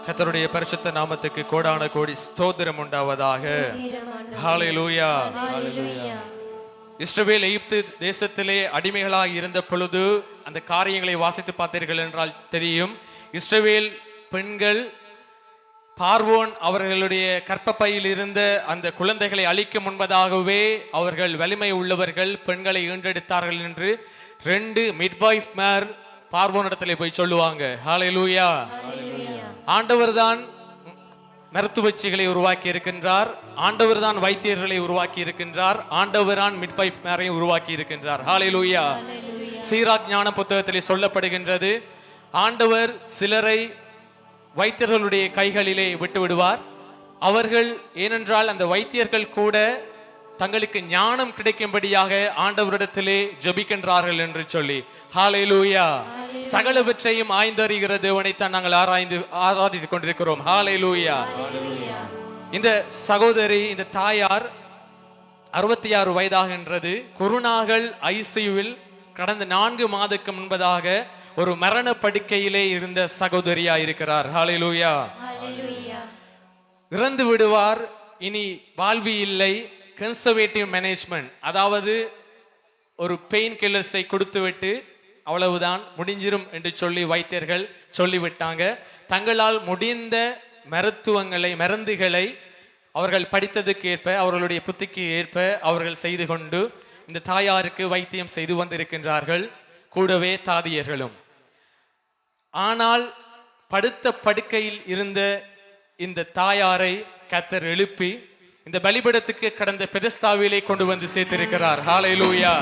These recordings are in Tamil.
கர்த்தருடைய பரிசுத்த நாமத்துக்கு கோடான கோடி ஸ்தோத்திரம் உண்டாவதாக. ஹல்லேலூயா. இஸ்ரவேல் எகிப்து தேசத்திலே அடிமைகளாக இருந்த பொழுது அந்த காரியங்களை வாசித்து பார்த்தீர்கள் என்றால் தெரியும். இஸ்ரவேல் பெண்கள் பார்வோன் அவர்களுடைய கற்பப்பையில் இருந்த அந்த குழந்தைகளை அழிக்க முன்பதாகவே அவர்கள் வலிமை உள்ளவர்கள், பெண்களை ஈன்றெடுத்தார்கள் என்று 2 மிட்வைஃப் மேர் பார்வோனிடத்திலே போய் சொல்லுவாங்க. ஹல்லேலூயா. ஆண்டவர் தான் மருத்துவச்சிகளை உருவாக்கி இருக்கின்றார், ஆண்டவர் தான் வைத்தியர்களை உருவாக்கி இருக்கின்றார், ஆண்டவர் தான் மிட்வைஃப் மேரையும் உருவாக்கி இருக்கின்றார். ஹல்லேலூயா. சீராக் ஞான புத்தகத்திலே சொல்லப்படுகின்றது, ஆண்டவர் சிலரை வைத்தியர்களுடைய கைகளிலே விட்டு விடுவார். அவர்கள் ஏனென்றால் அந்த வைத்தியர்கள் கூட தங்களுக்கு ஞானம் கிடைக்கும்படியாக ஆண்டவரிடத்திலே ஜெபிக்கின்றார்கள் என்று சொல்லி. ஹல்லேலூயா. சகலவற்றையும் ஆய்ந்தறிகிற தேவனைத்தான் நாங்கள் ஆராதித்துக் கொண்டிருக்கிறோம். ஹல்லேலூயா. இந்த சகோதரி, இந்த தாயார் 66 வயதாகின்றது. குருநாகல் ஐசியூவில் கடந்த 4 மாதத்துக்கு முன்பதாக ஒரு மரண படுக்கையிலே இருந்த சகோதரியா இருக்கிறார். ஹல்லேலூயா. இறந்து விடுவார், இனி வாழ்வி இல்லை. கன்சர்வேட்டிவ் மேனேஜ்மெண்ட், அதாவது ஒரு பெயின் கில்லர்ஸை கொடுத்து விட்டு அவ்வளவுதான் முடிஞ்சிரும் என்று சொல்லி வைத்தியர்கள் சொல்லிவிட்டாங்க. தங்களால் முடிந்த மருந்துகளை அவர்கள் படித்ததுக்கு ஏற்ப, அவர்களுடைய புத்திக்கு ஏற்ப அவர்கள் செய்து கொண்டு இந்த தாயாருக்கு வைத்தியம் செய்து வந்திருக்கின்றார்கள், கூடவே தாதியர்களும். ஆனால் படுத்த படுக்கையில் இருந்த இந்த தாயாரை கர்த்தர் எழுப்பி இந்த பலிபீடத்துக்கு கடந்த பெதஸ்தாவிலே கொண்டு வந்து சேர்த்திருக்கிறார். ஹல்லேலூயா.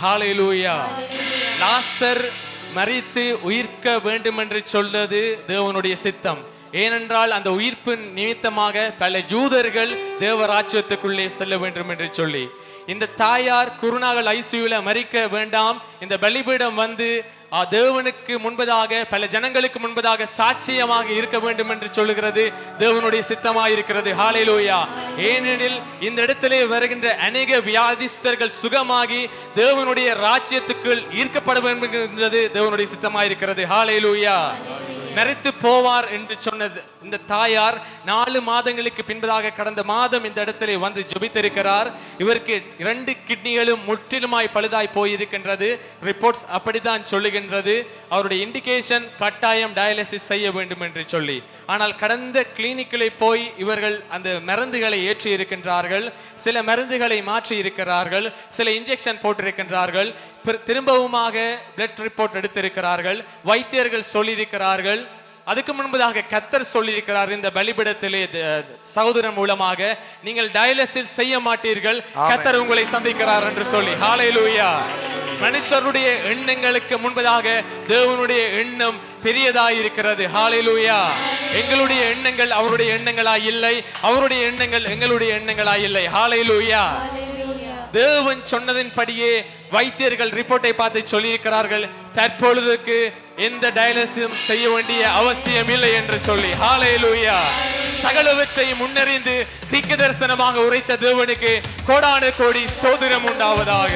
ஹல்லேலூயா. லாசர் மரித்து உயிர்க்க வேண்டும் என்று சொல்வது தேவனுடைய சித்தம். ஏனென்றால் அந்த உயிர்ப்பின் நிமித்தமாக பல யூதர்கள் தேவராஜ்யத்துக்குள்ளே செல்ல வேண்டும் என்று சொல்லி இந்த தாயார் குருநாகல் ஐசியூல மரிக்க வேண்டாம், இந்த பலிபீடம் வந்து தேவனுக்கு முன்பதாக பல ஜனங்களுக்கு முன்பதாக சாட்சியமாக இருக்க வேண்டும் என்று சொல்லுகிறது தேவனுடைய சித்தமாக இருக்கிறது. ஹல்லேலூயா. ஏனெனில் இந்த இடத்திலே வருகின்ற அநேக வியாதிஸ்தர்கள் சுகமாகி தேவனுடைய ராஜ்யத்துக்குள் ஈர்க்கப்பட வேண்டும் என்பது தேவனுடைய சித்தமாக இருக்கிறது. ஹல்லேலூயா. மரித்து போவார் என்று சொன்னது இந்த தாயார் 4 மாதங்களுக்கு பின்பதாக கடந்த மாதம் இந்த இடத்திலே வந்து ஜெபித்திருக்கிறார். இவருக்கு 2 கிட்னிகளும் முற்றிலுமாய் பழுதாய் போயிருக்கின்றது. ரிப்போர்ட்ஸ் அப்படித்தான் சொல்லுகின்றது. அவருடைய இண்டிகேஷன் கட்டாயம் டயாலிசிஸ் செய்ய வேண்டும் என்று சொல்லி. ஆனால் கடந்த கிளினிக்கிலே போய் இவர்கள் அந்த மருந்துகளை ஏற்றி இருக்கின்றார்கள், சில மருந்துகளை மாற்றி இருக்கிறார்கள், சில இன்ஜெக்ஷன் போட்டிருக்கின்றார்கள், திரும்பவுமாக பிளட் ரிப்போர்ட் எடுத்திருக்கிறார்கள், வைத்தியர்கள் சொல்லியிருக்கிறார்கள். அதுக்கு முன்பதாக கர்த்தர் சொல்லியிருக்கிறார் இந்த பலிபீடத்திலே சகோதரன் மூலமாக, நீங்கள் டயாலிசிஸ் செய்ய மாட்டீர்கள், கர்த்தர் உங்களை சந்திக்கிறார் என்று சொல்லி. ஹல்லேலூயா. மனுஷருடைய எண்ணங்களுக்கு முன்பதாக தேவனுடைய எண்ணம் பெரியதாய் இருக்கிறது. ஹல்லேலூயா. எங்களுடைய எண்ணங்கள் அவருடைய எண்ணங்களாய் இல்லை, அவருடைய எண்ணங்கள் எங்களுடைய எண்ணங்களாய் இல்லை. ஹல்லேலூயா. தேவன் சொன்னதின்படியே வைத்தியர்கள் ரிப்போர்ட்டை பார்த்து சொல்லியிருக்கிறார்கள், தற்பொழுதுக்கு எந்த டயாலிசிஸ் செய்ய வேண்டிய அவசியம் இல்லை என்று சொல்லி. ஹல்லேலூயா. சகலவற்றையும் முன்னறிந்து தீர்க்க தரிசனமாக உரைத்த தேவனுக்கு கோடான கோடி ஸ்தோத்திரம் உண்டாவதாக.